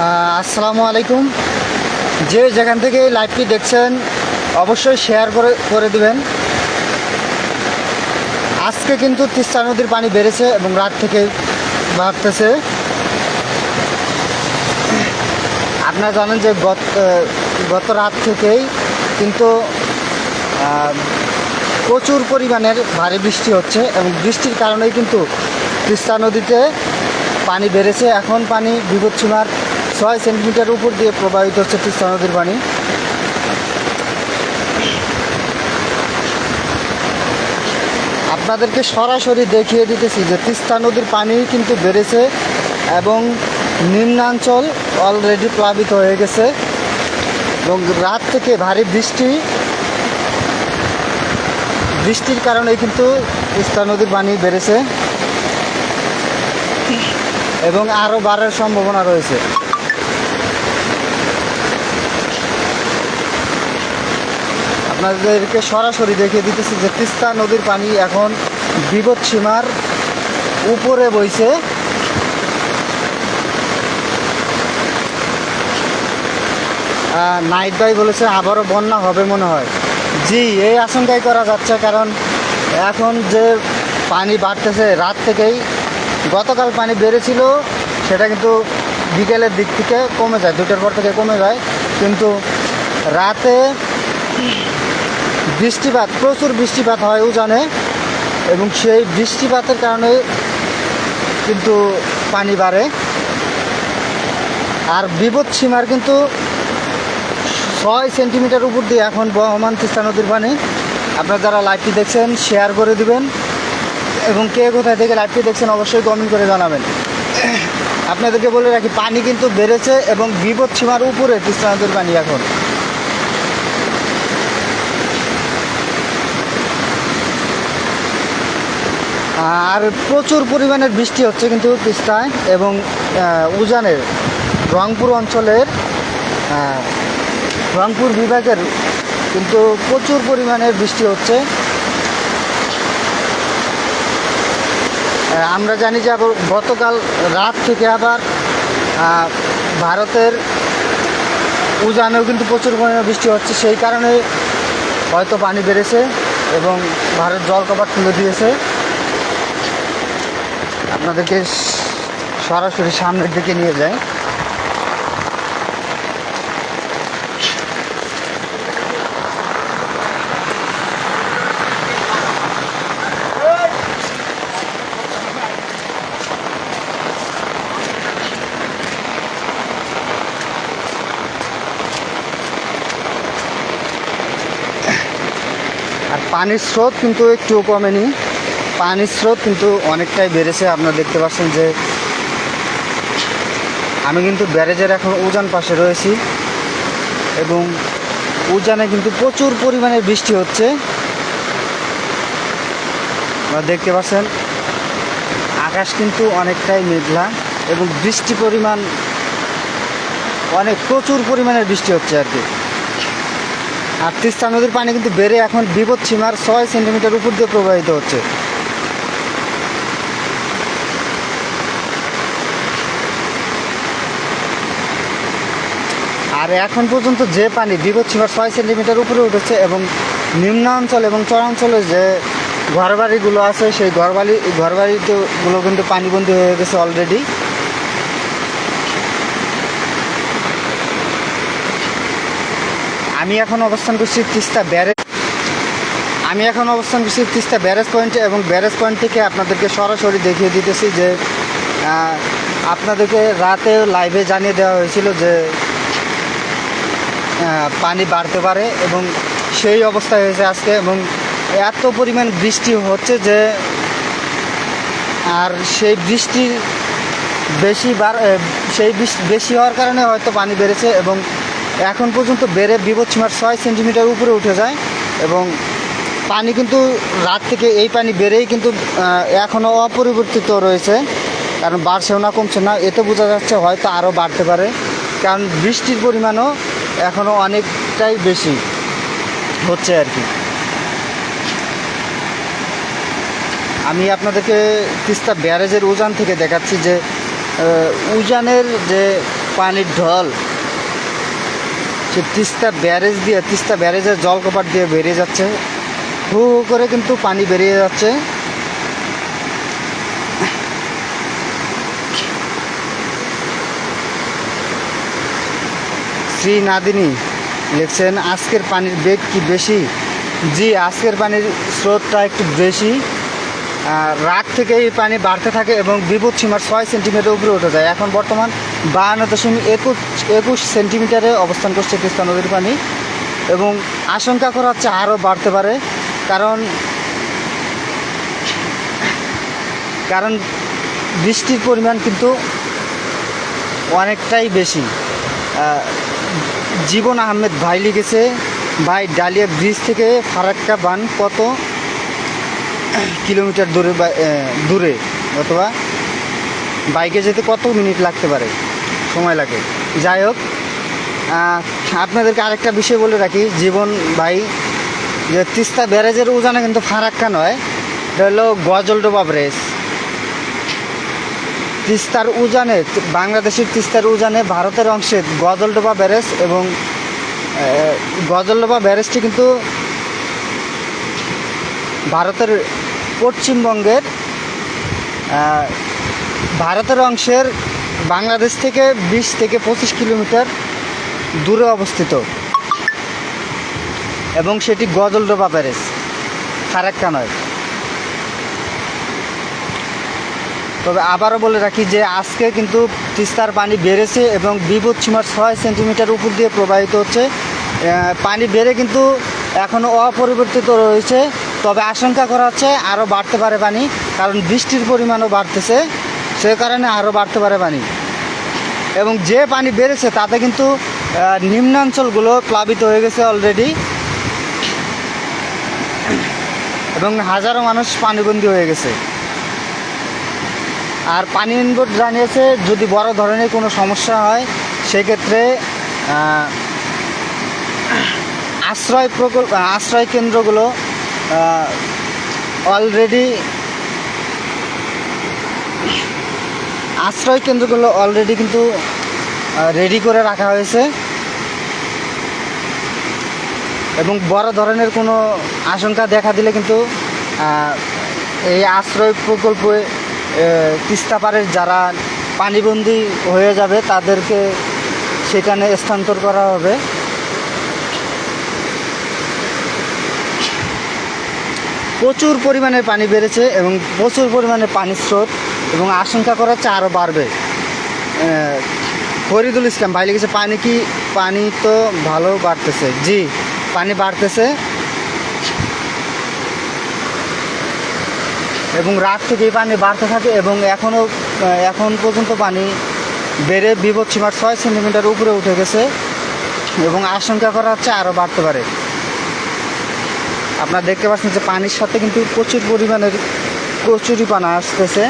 আসসালামু আলাইকুম। যে যেখান থেকে লাইভটি দেখছেন অবশ্যই শেয়ার করে দিবেন। আজকে কিন্তু তিস্তা নদীর পানি বেড়েছে এবং রাত থেকে বাড়তেছে। আপনারা জানেন যে গত রাত থেকেই কিন্তু প্রচুর পরিমাণের ভারী বৃষ্টি হচ্ছে এবং বৃষ্টির কারণেই কিন্তু তিস্তা নদীতে পানি বেড়েছে। এখন পানি বিপদসীমার 6 সেন্টিমিটার উপর দিয়ে প্রবাহিত হচ্ছে তিস্তা নদীর পানি। আপনাদেরকে সরাসরি দেখিয়ে দিতেছি যে তিস্তা নদীর পানি কিন্তু বেড়েছে এবং নিম্নাঞ্চল অলরেডি প্লাবিত হয়ে গেছে এবং রাত থেকে ভারী বৃষ্টির কারণেই কিন্তু তিস্তা নদীর পানি বেড়েছে এবং আরও বাড়ার সম্ভাবনা রয়েছে। আপনাদেরকে সরাসরি দেখিয়ে দিতেছি যে তিস্তা নদীর পানি এখন বিপদসীমার উপরে বইছে। নাইট ভাই বলেছে আবারও বন্যা হবে মনে হয়। জি, এই আশঙ্কাই করা যাচ্ছে, কারণ এখন যে পানি বাড়তেছে রাত থেকেই। গতকাল পানি বেড়েছিল, সেটা কিন্তু বিকেলের দিক থেকে কমে যায়, 2টার পর থেকে কমে যায়, কিন্তু রাতে প্রচুর বৃষ্টিপাত হয় উজানে এবং সেই বৃষ্টিপাতের কারণে কিন্তু পানি বাড়ে। আর বিপদসীমার কিন্তু 6 সেন্টিমিটার উপর দিয়ে এখন বহমান তিস্তা নদীর পানি। আপনারা যারা লাইভটি দেখছেন শেয়ার করে দিবেন এবং কে কোথায় থেকে লাইভটি দেখছেন অবশ্যই কমেন্ট করে জানাবেন। আপনাদেরকে বলে রাখি, পানি কিন্তু বেড়েছে এবং বিপদসীমার উপরে তিস্তা নদীর পানি এখন। আর প্রচুর পরিমাণের বৃষ্টি হচ্ছে কিন্তু তিস্তায় এবং উজানের রংপুর অঞ্চলের রংপুর বিভাগের কিন্তু প্রচুর পরিমাণের বৃষ্টি হচ্ছে। আমরা জানি যে গতকাল রাত থেকে আবার ভারতের উজানেও কিন্তু প্রচুর পরিমাণে বৃষ্টি হচ্ছে, সেই কারণে হয়তো পানি বেড়েছে এবং ভারত জল কপাট তুলে দিয়েছে। আপনাদেরকে সরাসরি সামনের দিকে নিয়ে যায়। আর পানির স্রোত কিন্তু একটুও কমেনি, পানির স্রোত কিন্তু অনেকটাই বেড়েছে। আপনারা দেখতে পাচ্ছেন যে আমি কিন্তু ব্যারেজের এখন উজান পাশে রয়েছি এবং উজানে কিন্তু প্রচুর পরিমাণে বৃষ্টি হচ্ছে। আপনারা দেখতে পাচ্ছেন আকাশ কিন্তু অনেকটাই মেঘলা এবং বৃষ্টি পরিমাণ প্রচুর পরিমাণের বৃষ্টি হচ্ছে আর কি। আর তিস্তা নদীর পানি কিন্তু বেড়ে এখন বিপদসীমার 6 সেন্টিমিটার উপর দিয়ে প্রবাহিত হচ্ছে। আর এখন পর্যন্ত যে পানি বিপদসীমার 6 সেন্টিমিটার উপরে উঠেছে এবং নিম্নাঞ্চল এবং চরাঞ্চলে যে ঘরবাড়িগুলো আছে সেই ঘরবাড়িগুলো কিন্তু পানিবন্দী হয়ে গেছে অলরেডি। আমি এখন অবস্থান করছি তিস্তা ব্যারেজ পয়েন্টে এবং ব্যারেজ পয়েন্ট থেকে আপনাদেরকে সরাসরি দেখিয়ে দিতেছি যে আপনাদেরকে রাতে লাইভে জানিয়ে দেওয়া হয়েছিল যে পানি বাড়তে পারে এবং সেই অবস্থা হয়েছে আজকে এবং এত পরিমাণ বৃষ্টি হচ্ছে যে আর সেই বৃষ্টি বেশি হওয়ার কারণে হয়তো পানি বেড়েছে এবং এখন পর্যন্ত বেড়ে বিপদসীমার 6 সেন্টিমিটার উপরে উঠে যায় এবং পানি কিন্তু রাত থেকে এই পানি বেড়েই কিন্তু এখনও অপরিবর্তিত রয়েছে, কারণ বাড়ছেও না কমছে না। এতে বোঝা যাচ্ছে হয়তো আরও বাড়তে পারে, কারণ বৃষ্টির পরিমাণও এখনও অনেকটাই বেশি হচ্ছে আর কি। আমি আপনাদেরকে তিস্তা ব্যারেজের উজান থেকে দেখাচ্ছি যে উজানের যে পানির ঢল, সে তিস্তা ব্যারেজ দিয়ে, তিস্তা ব্যারেজের জলকপাট দিয়ে বেরিয়ে যাচ্ছে, হু হু করে কিন্তু পানি বেরিয়ে যাচ্ছে। শ্রী নাদিনী লিখছেন, আজকের পানির বেগ কি বেশি? জি, আজকের পানির স্রোতটা একটু বেশি। রাত থেকে এই পানি বাড়তে থাকে এবং বিপদ সীমার 6 সেন্টিমিটার উপরে উঠে যায়। এখন বর্তমান 52.21 সেন্টিমিটারে অবস্থান করছে তিস্তা নদীর পানি, এবং আশঙ্কা করা হচ্ছে আরও বাড়তে পারে, কারণ বৃষ্টির পরিমাণ কিন্তু অনেকটাই বেশি। জীবন আহমেদ ভাই লিখেছে, ভাই ডালিয়া ব্রিজ থেকে ফারাক্কা বান কত কিলোমিটার দূরে অথবা বাইকে যেতে কত মিনিট লাগতে পারে, সময় লাগে? যাই হোক, আপনাদেরকে আরেকটা বিষয় বলে রাখি জীবন ভাই, যে তিস্তা ব্যারেজের উজানে কিন্তু ফারাক্কা নয়, এটা হলো গজলডোবা ব্যারেজ। তিস্তার উজানে, বাংলাদেশের তিস্তার উজানে ভারতের অংশে গজলডোবা ব্যারেজ, এবং গজলডোবা ব্যারেজটি কিন্তু ভারতের পশ্চিমবঙ্গের ভারতের অংশের বাংলাদেশ থেকে 20 থেকে 25 কিলোমিটার দূরে অবস্থিত, এবং সেটি গজলডোবা ব্যারেজ, ফারাক্কা নয়। তবে আবারও বলে রাখি যে আজকে কিন্তু তিস্তার পানি বেড়েছে এবং বিপদ সীমার 6 সেন্টিমিটার উপর দিয়ে প্রবাহিত হচ্ছে। পানি বেড়ে কিন্তু এখনও অপরিবর্তিত রয়েছে, তবে আশঙ্কা করা হচ্ছে আরও বাড়তে পারে পানি, কারণ বৃষ্টির পরিমাণও বাড়তেছে, সে কারণে আরও বাড়তে পারে পানি। এবং যে পানি বেড়েছে তাতে কিন্তু নিম্নাঞ্চলগুলো প্লাবিত হয়ে গেছে অলরেডি, এবং হাজারো মানুষ পানিবন্দী হয়ে গেছে। আর পানি ইনপুট জানিয়েছে যদি বড় ধরনের কোনো সমস্যা হয় সেক্ষেত্রে আশ্রয় কেন্দ্রগুলো অলরেডি কিন্তু রেডি করে রাখা হয়েছে, এবং বড় ধরনের কোনো আশঙ্কা দেখা দিলে কিন্তু এই আশ্রয় প্রকল্পে তিস্তা পাড়ের যারা পানিবন্দী হয়ে যাবে তাদেরকে সেখানে স্থানান্তর করা হবে। প্রচুর পরিমাণে পানি বেড়েছে এবং প্রচুর পরিমাণে পানির স্রোত, এবং আশঙ্কা করা হচ্ছে আরও বাড়বে। ফরিদুল ইসলাম ভাই লিখেছে, পানি তো ভালো বাড়তেছে। জি, পানি বাড়তেছে, এবং রাত থেকেই পানি বাড়তে থাকে, এবং এখন পর্যন্ত পানি বেড়ে বিপদ সীমার 6 সেন্টিমিটার উপরে উঠে গেছে, এবং আশঙ্কা করা হচ্ছে আরও বাড়তে পারে। আপনারা দেখতে পাচ্ছেন যে পানির সাথে কিন্তু প্রচুর পরিমাণের কচুরিপানা আসতেছে,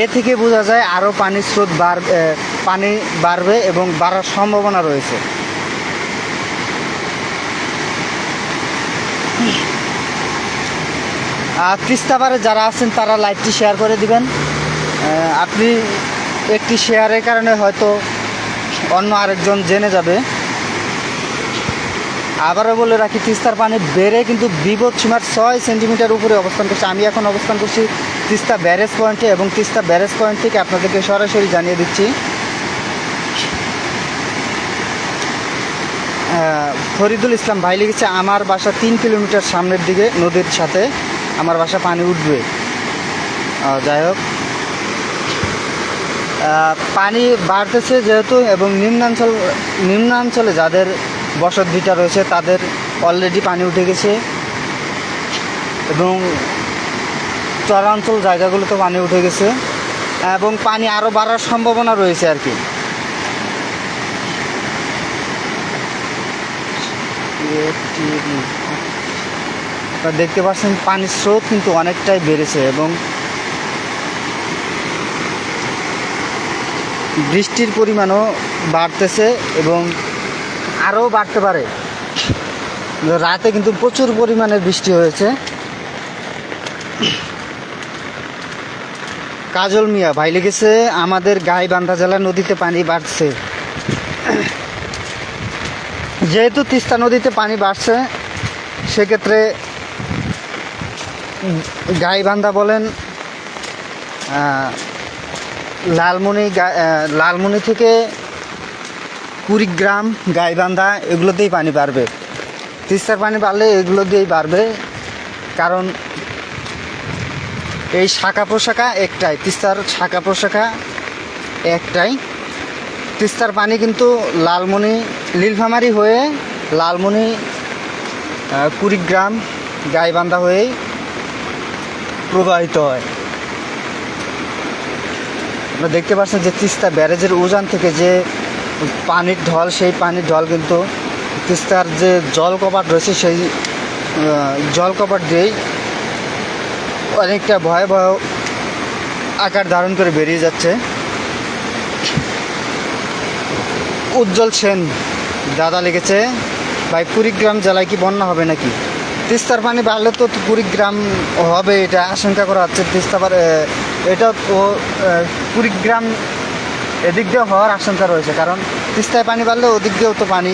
এ থেকে বোঝা যায় আরও পানির স্রোত পানি বাড়বে এবং বাড়ার সম্ভাবনা রয়েছে। আর তিস্তা পাড়ে যারা আছেন তারা লাইভটি শেয়ার করে দিবেন। আপনি একটি শেয়ারের কারণে হয়তো অন্য আরেকজন জেনে যাবে। আবারও বলে রাখি, তিস্তার পানি বেড়ে কিন্তু বিপদ সীমার 6 সেন্টিমিটার উপরে অবস্থান করছে। আমি এখন অবস্থান করছি তিস্তা ব্যারেজ পয়েন্টে, এবং তিস্তা ব্যারেজ পয়েন্ট থেকে আপনাদেরকে সরাসরি জানিয়ে দিচ্ছি। ফরিদুল ইসলাম ভাই লিখেছে, আমার বাসা 3 কিলোমিটার সামনের দিকে নদীর সাথে, আমার বাসা পানি উঠবে। যাই হোক, পানি বাড়তেছে যেহেতু, এবং নিম্নাঞ্চলে যাদের বসত ভিটা রয়েছে তাদের অলরেডি পানি উঠে গেছে, এবং চরাঞ্চল জায়গাগুলোতে পানি উঠে গেছে, এবং পানি আরও বাড়ার সম্ভাবনা রয়েছে আর কি। আপনারা দেখতে পাচ্ছেন পানির স্রোত কিন্তু অনেকটাই বেড়েছে, এবং বৃষ্টির পরিমাণও বাড়তেছে, এবং আরও বাড়তে পারে। রাতে কিন্তু প্রচুর পরিমাণে বৃষ্টি হয়েছে, কাজল মিয়া ভাই লিখেছে আমাদের গাইবান্ধা জেলা নদীতে পানি বাড়ছে। যেহেতু তিস্তা নদীতে পানি বাড়ছে সেক্ষেত্রে গাইবান্ধা বলেন, লালমনি থেকে কুড়িগ্রাম, গাইবান্ধা এগুলোতেই পানি বাড়বে। তিস্তার পানি বাড়লে এগুলো দিয়েই বাড়বে, কারণ এই শাখা প্রশাখা একটাই, তিস্তার শাখা প্রশাখা একটাই। তিস্তার পানি কিন্তু লালমনি, নীলফামারী হয়ে লালমনি, কুড়িগ্রাম, গাইবান্ধা হয়েই প্রবাহিত হয়। আপনারা দেখতে পাচ্ছেন যে তিস্তা ব্যারেজের উজান থেকে যে পানির ঢল, সেই পানির ঢল কিন্তু তিস্তার যে জল কপাট রয়েছে সেই জল কপাট দিয়েই অনেকটা ভয়াবহ আকার ধারণ করে বেরিয়ে যাচ্ছে। উজ্জ্বল সেন দাদা লিখেছে ভাই কুড়িগ্রাম জেলায় কি বন্যা হবে নাকি? তিস্তার পানি বাড়লে তো কুড়িগ্রাম হবে, এটা আশঙ্কা করা হচ্ছে। এটা তো কুড়িগ্রাম এদিক দিয়েও হওয়ার আশঙ্কা রয়েছে, কারণ তিস্তায় পানি বাড়লে ওদিক দিয়েও তো পানি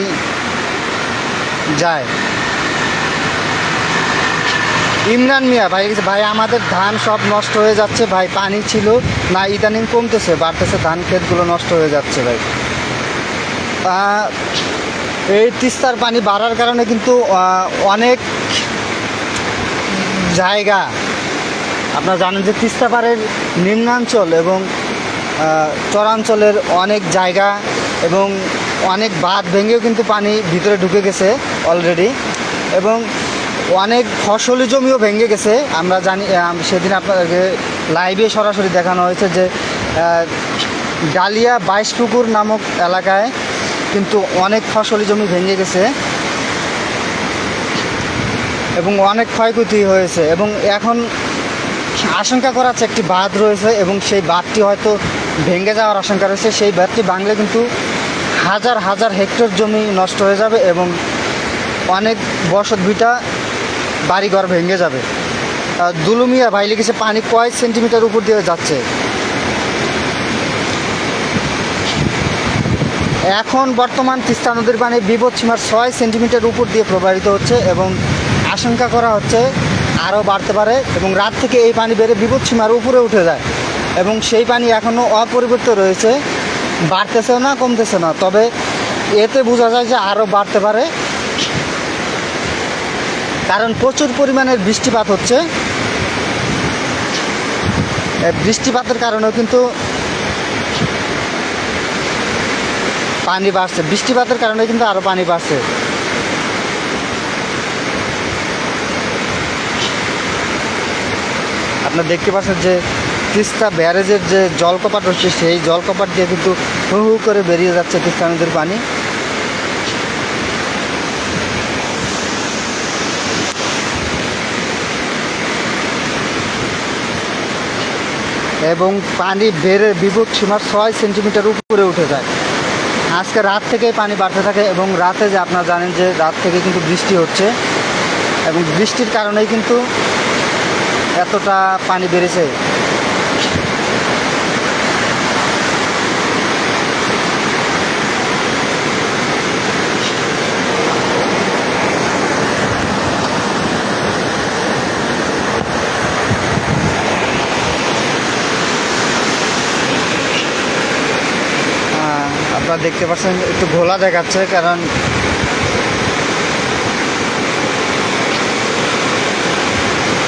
যায়। ইমরান মিয়া ভাই ভাই আমাদের ধান সব নষ্ট হয়ে যাচ্ছে ভাই, পানি ছিল না ইদানিং কমতেছে বাড়তেছে, ধান ক্ষেতগুলো নষ্ট হয়ে যাচ্ছে ভাই। এই তিস্তার পানি বাড়ার কারণে কিন্তু অনেক জায়গা, আপনারা জানেন যে তিস্তা পাড়ের নিম্নাঞ্চল এবং চরাঞ্চলের অনেক জায়গা এবং অনেক বাঁধ ভেঙেও কিন্তু পানি ভিতরে ঢুকে গেছে অলরেডি, এবং অনেক ফসলি জমিও ভেঙে গেছে। আমরা জানি, সেদিন আপনাদেরকে লাইভে সরাসরি দেখানো হয়েছে যে ডালিয়া 22 পুকুর নামক এলাকায় কিন্তু অনেক ফসলি জমি ভেঙে গেছে এবং অনেক ক্ষয়ক্ষতি হয়েছে, এবং এখন আশঙ্কা করা হচ্ছে একটি বাঁধ রয়েছে এবং সেই বাঁধটি হয়তো ভেঙে যাওয়ার আশঙ্কা রয়েছে। সেই বাঁধটি ভাঙলে কিন্তু হাজার হাজার হেক্টর জমি নষ্ট হয়ে যাবে এবং অনেক বসত ভিটা বাড়িঘর ভেঙে যাবে। দুলুমিয়া ভাই লিখেছে পানি কয় সেন্টিমিটার উপর দিয়ে যাচ্ছে? এখন বর্তমান তিস্তা নদীর পানি বিপদসীমার 6 সেন্টিমিটার উপর দিয়ে প্রবাহিত হচ্ছে এবং আশঙ্কা করা হচ্ছে আরও বাড়তে পারে, এবং রাত থেকে এই পানি বেড়ে বিপদসীমার উপরে উঠে যায় এবং সেই পানি এখনও অপরিবর্তিত রয়েছে, বাড়তেছেও না কমতেছে না। তবে এতে বোঝা যায় যে আরও বাড়তে পারে, কারণ প্রচুর পরিমাণের বৃষ্টিপাত হচ্ছে। বৃষ্টিপাতের কারণেও কিন্তু পানি বাড়ছে, বৃষ্টিপাতের কারণে কিন্তু আরও পানি বাড়ছে। আপনারা দেখতে পাচ্ছেন যে তিস্তা ব্যারেজের যে জলকপাট রয়েছে সেই জলকপাট দিয়ে কিন্তু হু হু করে বেরিয়ে যাচ্ছে তিস্তা নদীর পানি। এবং পানি বেড়ে বিপদসীমার 6 সেন্টিমিটার উপরে উঠে যায়। আজকে রাত থেকেই পানি বাড়তে থাকে এবং রাতে যে আপনারা জানেন যে রাত থেকে কিন্তু বৃষ্টি হচ্ছে এবং বৃষ্টির কারণেই কিন্তু এতটা পানি বেড়েছে। আপনারা দেখতে পাচ্ছেন একটু ঘোলা দেখাচ্ছে, কারণ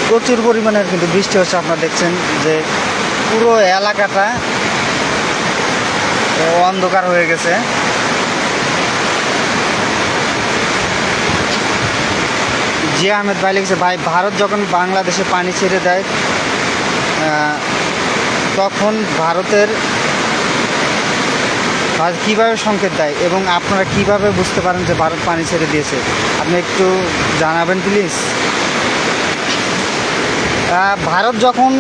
প্রচুর পরিমাণের কিন্তু বৃষ্টি হচ্ছে। আপনারা দেখছেন যে পুরো এলাকাটা অন্ধকার হয়ে গেছে। জিয়া আহমেদ ভাই লিখেছে ভাই ভারত যখন বাংলাদেশে পানি ছেড়ে দেয় তখন ভারতের কীভাবে সংকেত দেয় এবং আপনারা কিভাবে বুঝতে পারেন যে ভারত পানি ছেড়ে দিয়েছে, আপনি একটু জানাবেন প্লিজ। ভারত যখন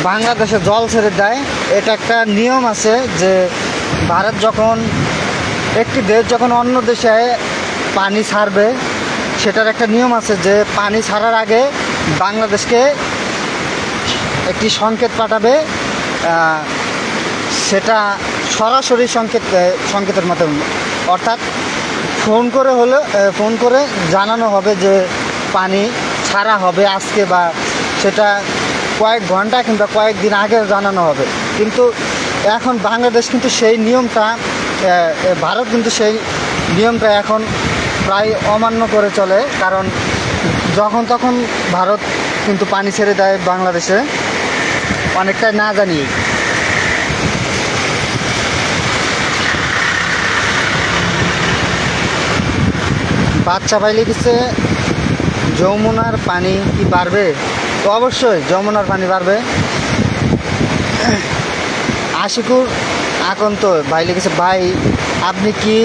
বাংলাদেশে জল ছেড়ে দেয় এটা একটা নিয়ম আছে যে ভারত যখন একটি দেশ যখন অন্য দেশে পানি ছাড়বে সেটার একটা নিয়ম আছে যে পানি ছাড়ার আগে বাংলাদেশকে একটি সংকেত পাঠাবে, সেটা সরাসরি সংকেতের মতো, অর্থাৎ ফোন করে জানানো হবে যে পানি ছাড়া হবে আজকে, বা সেটা কয়েক ঘন্টা কিংবা কয়েকদিন আগে জানানো হবে। কিন্তু এখন বাংলাদেশ কিন্তু সেই নিয়মটা, ভারত কিন্তু সেই নিয়মটা এখন প্রায় অমান্য করে চলে, কারণ যখন তখন ভারত কিন্তু পানি ছেড়ে দেয় বাংলাদেশে, অনেকটাই না জানিয়ে। বাচ্চা পাইলে গেছে যমুনার পানি কি বাড়বে? তো অবশ্যই যমুনার পানি বাড়বে। আশিকুর আকন্ত ভাই লিখেছে, ভাই আপনি কি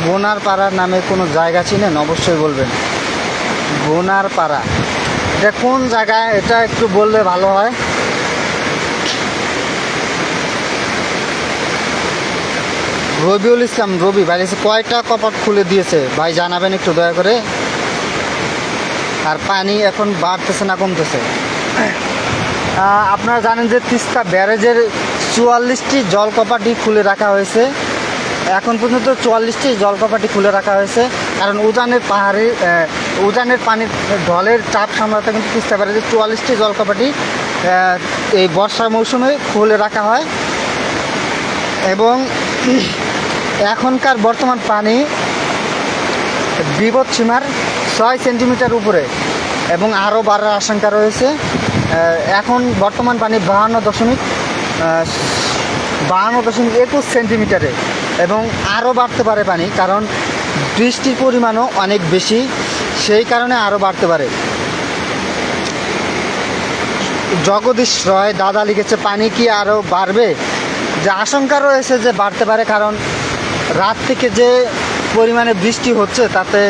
বোনার পাড়া নামে কোনো জায়গা চিনেন? অবশ্যই বলবেন। বোনার পাড়া এটা কোন জায়গায়, এটা একটু বললে ভালো হয়। রবিউল ইসলাম রবি ভাই লিখেছে, কয়টা কপাট খুলে দিয়েছে ভাই জানাবেন একটু দয়া করে। আর পানি এখন বাড়তেছে না কমতেছে? আপনারা জানেন যে তিস্তা ব্যারেজের 44টি জলকপাটি খুলে রাখা হয়েছে। এখন পর্যন্ত 44টি জলকপাটি খুলে রাখা হয়েছে, কারণ উজানের পানির ঢলের চাপ সামলাতে কিন্তু তিস্তা ব্যারেজের 44টি জলকপাটি এই বর্ষার মৌসুমে খুলে রাখা হয়। এবং এখনকার বর্তমান পানি বিপদসীমার 6 সেন্টিমিটার উপরে, এবং আরও বাড়ার আশঙ্কা রয়েছে। এখন বর্তমান পানি 52.21 সেন্টিমিটারে, এবং আরও বাড়তে পারে পানি, কারণ বৃষ্টির পরিমাণও অনেক বেশি, সেই কারণে আরও বাড়তে পারে। জগদীশ রয় দাদা লিখেছে, পানি কি আরও বাড়বে? যে আশঙ্কা রয়েছে যে বাড়তে পারে, কারণ রাত থেকে যে পরিমাণে বৃষ্টি হচ্ছে তাতে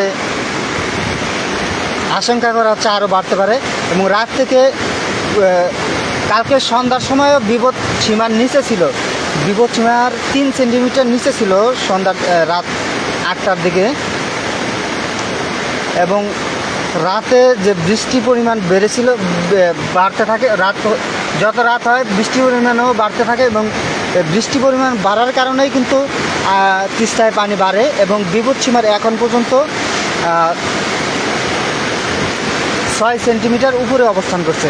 আশঙ্কা করা হচ্ছে আরও বাড়তে পারে। এবং রাত থেকে কালকে সন্ধ্যার সময়ও বিপদ সীমার নিচে ছিল, বিপদ সীমার 3 সেন্টিমিটার নিচে ছিল রাত 8টার দিকে। এবং রাতে যে বৃষ্টির পরিমাণ বেড়েছিল, বাড়তে থাকে, যত রাত হয় বৃষ্টির পরিমাণও বাড়তে থাকে, এবং বৃষ্টির পরিমাণ বাড়ার কারণেই কিন্তু তিস্তায় পানি বাড়ে, এবং বিপদসীমার এখন পর্যন্ত 6 সেন্টিমিটার উপরে অবস্থান করছে।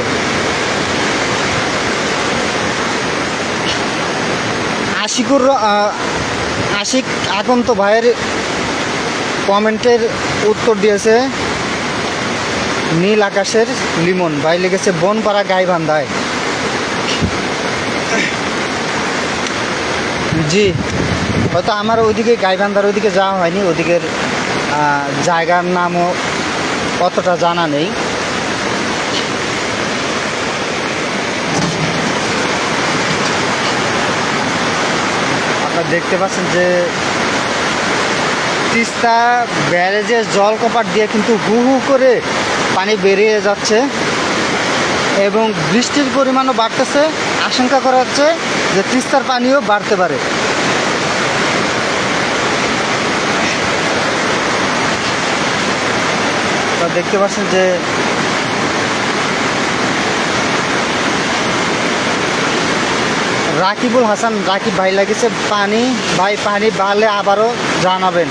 আশিক আগন্ত ভাইয়ের কমেন্টের উত্তর দিয়েছে নীল আকাশের লিমন ভাই লিখেছে, বনপাড়া গাইবান্ধায়। জি, হয়তো আমার ওইদিকে গাইবান্ধার ওইদিকে যাওয়া হয়নি, ওদিকের জায়গার নামও অতটা জানা নেই। আপনারা দেখতে পাচ্ছেন যে তিস্তা ব্যারেজের জলকপাট দিয়ে কিন্তু হু হু করে পানি বেরিয়ে যাচ্ছে, এবং বৃষ্টির পরিমাণও বাড়তেছে। আশঙ্কা করা হচ্ছে যে তিস্তার পানিও বাড়তে পারে। দেখতে পাচ্ছেন যে রাকিবুল হাসান রাকিব ভাই লাগিয়েছে, পানি বাড়লে আবারও জানাবেন।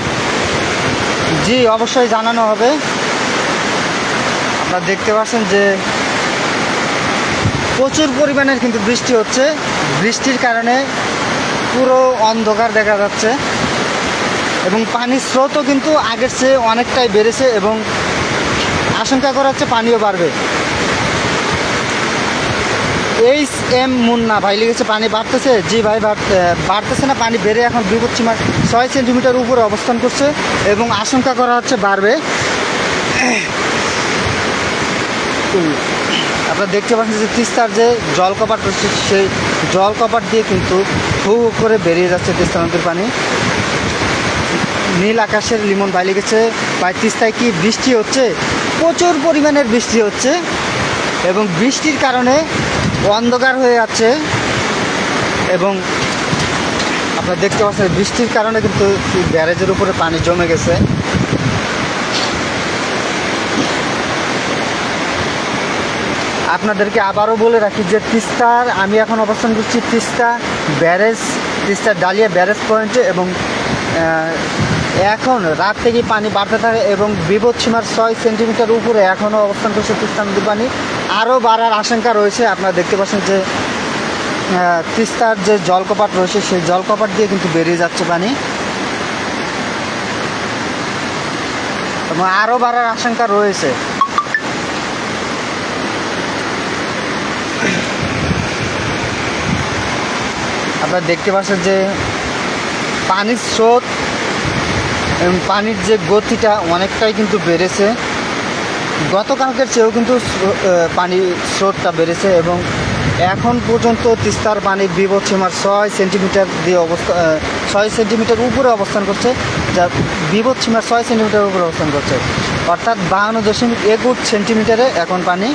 জি, অবশ্যই জানানো হবে। আপনারা দেখতে পাচ্ছেন যে প্রচুর পরিমাণের কিন্তু বৃষ্টি হচ্ছে, বৃষ্টির কারণে পুরো অন্ধকার দেখা যাচ্ছে, এবং পানির স্রোতও কিন্তু আগের চেয়ে অনেকটাই বেড়েছে, এবং আশঙ্কা করা হচ্ছে পানিও বাড়বে। HM মুন্না ভাই লিখেছে, পানি বাড়তেছে? জি ভাই, বাড়তেছে না, পানি বেড়ে এখন বিপদসীমার 6 সেন্টিমিটার উপরে অবস্থান করছে, এবং আশঙ্কা করা হচ্ছে বাড়বে। আপনারা দেখতে পাচ্ছেন যে তিস্তার যে জলকপাট রয়েছে, সেই জলকপাট দিয়ে কিন্তু হু হু করে বেরিয়ে যাচ্ছে তিস্তা নদীর পানি। নীল আকাশের লিমন ভাই লিখেছে, ভাই তিস্তায় কি বৃষ্টি হচ্ছে? প্রচুর পরিমাণের বৃষ্টি হচ্ছে, এবং বৃষ্টির কারণে অন্ধকার হয়ে যাচ্ছে, এবং আপনারা দেখতে পাচ্ছেন বৃষ্টির কারণে কিন্তু ব্যারেজের উপরে পানি জমে গেছে। আপনাদেরকে আবারও বলে রাখি যে তিস্তার আমি এখন অবস্থান করছি তিস্তা ব্যারেজ, তিস্তার ডালিয়া ব্যারেজ পয়েন্টে, এবং এখন রাত থেকে পানি বাড়তে থাকে এবং বিপদসীমার 6 সেন্টিমিটার উপরে এখনও অবস্থান করছে তিস্তা নদীর পানি। আরও বাড়ার আশঙ্কা রয়েছে। আপনারা দেখতে পাচ্ছেন যে তিস্তার যে জলকপাট রয়েছে সেই জলকপাট দিয়ে কিন্তু বেরিয়ে যাচ্ছে পানি, এবং আরও বাড়ার আশঙ্কা রয়েছে। আপনারা দেখতে পাচ্ছেন যে পানির স্রোত এবং পানির যে গতিটা অনেকটাই কিন্তু বেড়েছে। গতকালকের চেয়েও কিন্তু পানির স্রোতটা বেড়েছে, এবং এখন পর্যন্ত তিস্তার পানি বিপদসীমার 6 সেন্টিমিটার দিয়ে 6 সেন্টিমিটার উপরে অবস্থান করছে, যা বিপদসীমার 6 সেন্টিমিটার উপরে অবস্থান করছে, অর্থাৎ 52.21 সেন্টিমিটারে এখন পানি।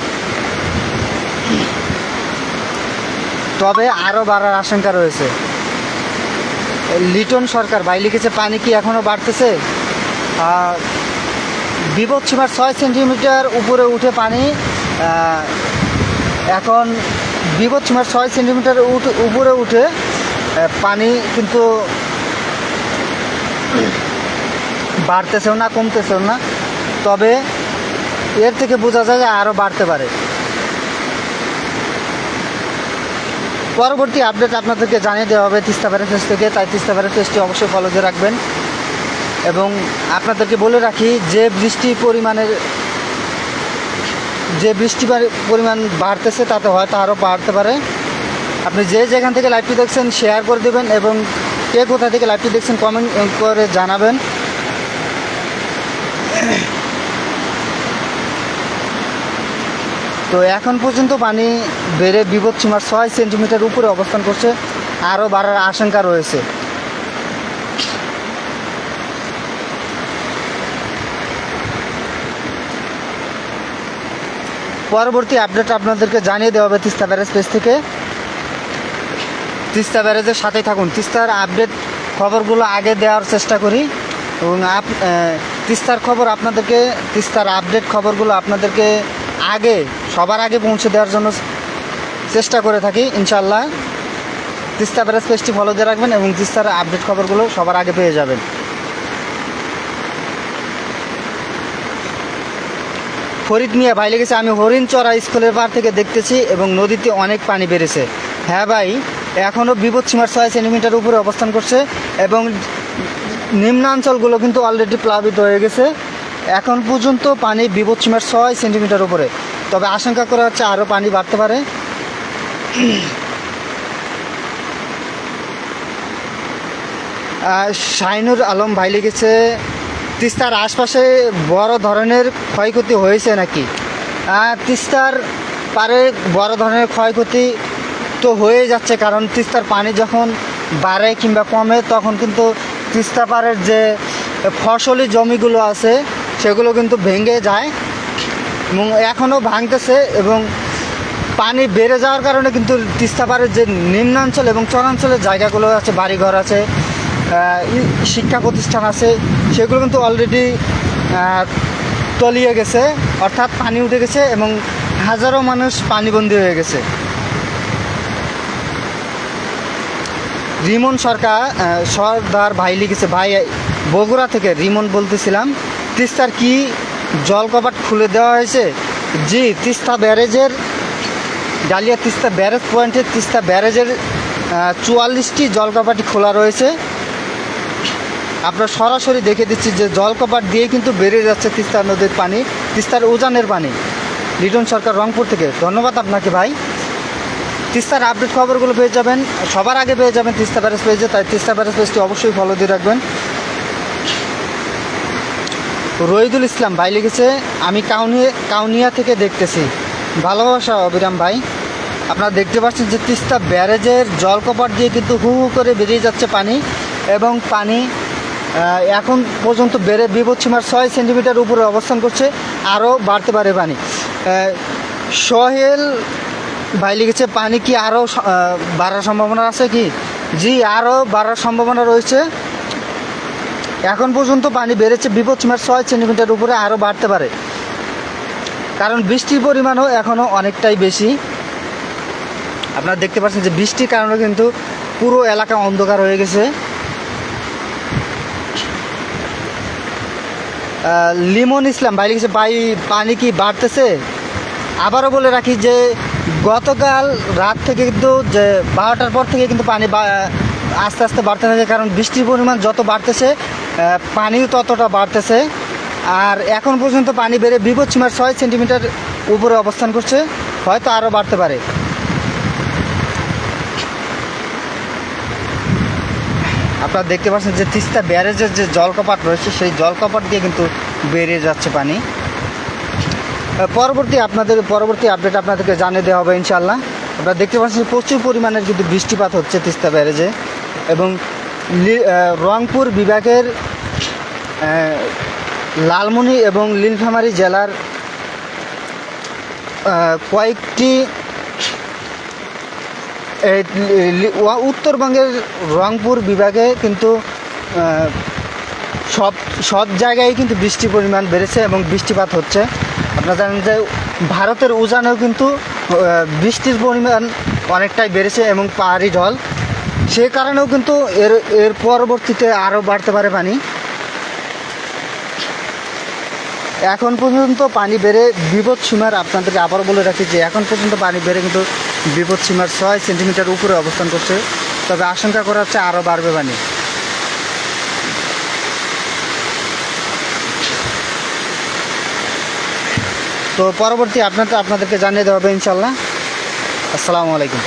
তবে আরও বাড়ার আশঙ্কা রয়েছে। লিটন সরকার ভাই লিখেছে, পানি কি এখনও বাড়তেছে? বিপদসীমার 6 সেন্টিমিটার উপরে উঠে পানি এখন বিপদসীমার 6 সেন্টিমিটার উপরে উঠে পানি কিন্তু বাড়তেছেও না, কমতেছেও না। তবে এর থেকে বোঝা যায় যে আরও বাড়তে পারে। পরবর্তী আপডেট আপনাদেরকে জানিয়ে দেওয়া হবে তিস্তা ব্যারেজ থেকে, তাই তিস্তা ব্যারেজ পেজটি অবশ্যই ফলো দিয়ে রাখবেন। এবং আপনাদেরকে বলে রাখি যে বৃষ্টির পরিমাণ বাড়তেছে তাতে হয়তো আরও বাড়তে পারে। আপনি যেখান থেকে লাইভটি দেখছেন শেয়ার করে দেবেন, এবং কে কোথা থেকে লাইভটি দেখছেন কমেন্ট করে জানাবেন। তো এখন পর্যন্ত পানি বেড়ে বিপদসীমার 6 সেন্টিমিটার উপরে অবস্থান করছে, আরও বাড়ার আশঙ্কা রয়েছে। পরবর্তী আপডেট আপনাদেরকে জানিয়ে দেওয়া হবে তিস্তা ব্যারেজ পেজ থেকে। তিস্তা ব্যারেজের সাথেই থাকুন। তিস্তার আপডেট খবরগুলো আগে দেওয়ার চেষ্টা করি, এবং তিস্তার খবর আপনাদেরকে, তিস্তার আপডেট খবরগুলো আপনাদেরকে সবার আগে পৌঁছে দেওয়ার জন্য চেষ্টা করে থাকি ইনশাল্লাহ। তিস্তা ব্যারেজ পেজটি ফলো দিয়ে রাখবেন এবং তিস্তার আপডেট খবরগুলো সবার আগে পেয়ে যাবেন। ফরিদ মিয়া ভাই লিখেছে, আমি হরিণচড়া স্কুলের পার থেকে দেখতেছি এবং নদীতে অনেক পানি বেড়েছে। হ্যাঁ ভাই, এখনও বিপদসীমার 6 সেন্টিমিটার উপরে অবস্থান করছে, এবং নিম্নাঞ্চলগুলো কিন্তু অলরেডি প্লাবিত হয়ে গেছে। এখন পর্যন্ত পানি বিপদসীমার 6 সেন্টিমিটার উপরে, তবে আশঙ্কা করা হচ্ছে আরও পানি বাড়তে পারে। শাহিনুর আলম ভাই লিখেছে, তিস্তার আশপাশে বড় ধরনের ক্ষয়ক্ষতি হয়েছে নাকি? তিস্তার পারে বড় ধরনের ক্ষয়ক্ষতি তো হয়ে যাচ্ছে, কারণ তিস্তার পানি যখন বাড়ে কিংবা কমে তখন কিন্তু তিস্তা পাড়ের যে ফসলি জমিগুলো আছে সেগুলো কিন্তু ভেঙে যায়, এবং এখনও ভাঙতেছে। এবং পানি বেড়ে যাওয়ার কারণে কিন্তু তিস্তা পাড়ের যে নিম্নাঞ্চল এবং চরাঞ্চলের জায়গাগুলো আছে, বাড়িঘর আছে, শিক্ষা প্রতিষ্ঠান আছে, সেগুলো কিন্তু অলরেডি তলিয়ে গেছে, অর্থাৎ পানি উঠে গেছে এবং হাজারো মানুষ পানিবন্দী হয়ে গেছে। রিমন সরদার ভাই লিখেছে, ভাই বগুড়া থেকে রিমন বলতেছিলাম, তিস্তার কি জলকপাট খুলে দেওয়া হয়েছে? জি, তিস্তা ব্যারেজের ডালিয়া তিস্তা ব্যারেজ পয়েন্টে তিস্তা ব্যারেজের 44টি জলকপাটই খোলা রয়েছে। আপনারা সরাসরি দেখে দিচ্ছি যে জলকপাট দিয়ে কিন্তু বেরিয়ে যাচ্ছে তিস্তা নদীর পানি, তিস্তার উজানের পানি। লিটন সরকার রংপুর থেকে, ধন্যবাদ আপনাকে ভাই। তিস্তার আপডেট খবরগুলো পেয়ে যাবেন, সবার আগে পেয়ে যাবেন তিস্তা ব্যারেজ পেজে, তাই তিস্তা ব্যারেজ পেজটি অবশ্যই ফলো দিয়ে রাখবেন। রহিদুল ইসলাম ভাই লিখেছে, আমি কাউনিয়া থেকে দেখতেছি। ভালোবাসা অবিরাম ভাই, আপনারা দেখতে পাচ্ছেন যে তিস্তা ব্যারেজের জলকপাট দিয়ে কিন্তু হু হু করে বেরিয়ে যাচ্ছে পানি, এবং পানি এখন পর্যন্ত বেড়ে বিপদসীমার 6 সেন্টিমিটার উপরে অবস্থান করছে, আরও বাড়তে পারে পানি। সোহেল ভাই লিখেছে, পানি কি আরও বাড়ার সম্ভাবনা আছে কি? জি, আরও বাড়ার সম্ভাবনা রয়েছে। এখন পর্যন্ত পানি বেড়েছে বিপদসীমার 6 সেন্টিমিটার উপরে, আরও বাড়তে পারে। কারণ বৃষ্টির পরিমাণও এখনও অনেকটাই বেশি। আপনারা দেখতে পাচ্ছেন যে বৃষ্টির কারণে কিন্তু পুরো এলাকা অন্ধকার হয়ে গেছে। লিমন ইসলাম ভাই লিখেছে, ভাই পানি কি বাড়তেছে? আবারও বলে রাখি যে গতকাল রাত থেকে কিন্তু যে 12টার পর থেকে কিন্তু পানি আস্তে আস্তে বাড়তে থাকে, কারণ বৃষ্টির পরিমাণ যত বাড়তেছে পানিও ততটা বাড়তেছে। আর এখন পর্যন্ত পানি বেড়ে বিপদসীমার 6 সেন্টিমিটার উপরে অবস্থান করছে, হয়তো আরও বাড়তে পারে। আপনারা দেখতে পাচ্ছেন যে তিস্তা ব্যারেজের যে জলকপাট রয়েছে সেই জলকপাট দিয়ে কিন্তু বেরিয়ে যাচ্ছে পানি। পরবর্তী আপডেট আপনাদেরকে জানিয়ে দেওয়া হবে ইনশাল্লাহ। আপনারা দেখতে পাচ্ছেন প্রচুর পরিমাণের কিন্তু বৃষ্টিপাত হচ্ছে তিস্তা ব্যারেজে, এবং রংপুর বিভাগের লালমনি এবং নীলফামারী জেলার কয়েকটি উত্তরবঙ্গের রংপুর বিভাগে কিন্তু সব জায়গায় কিন্তু বৃষ্টির পরিমাণ বেড়েছে এবং বৃষ্টিপাত হচ্ছে। আপনারা জানেন যে ভারতের উজানেও কিন্তু বৃষ্টির পরিমাণ অনেকটাই বেড়েছে এবং পাহাড়ি ঢল, সে কারণেও কিন্তু এর পরবর্তীতে আরও বাড়তে পারে পানি। এখন পর্যন্ত পানি বেড়ে বিপদসীমার, আপনাদেরকে আবারও বলে রাখি যে এখন পর্যন্ত পানি বেড়ে কিন্তু বিপদসীমার 6 সেন্টিমিটার উপরে অবস্থান করছে, তবে আশঙ্কা করা হচ্ছে আরও বাড়বে পানি। তো পরবর্তী আপনাদেরকে জানিয়ে দেওয়া হবে ইনশাল্লাহ। আসসালামু আলাইকুম।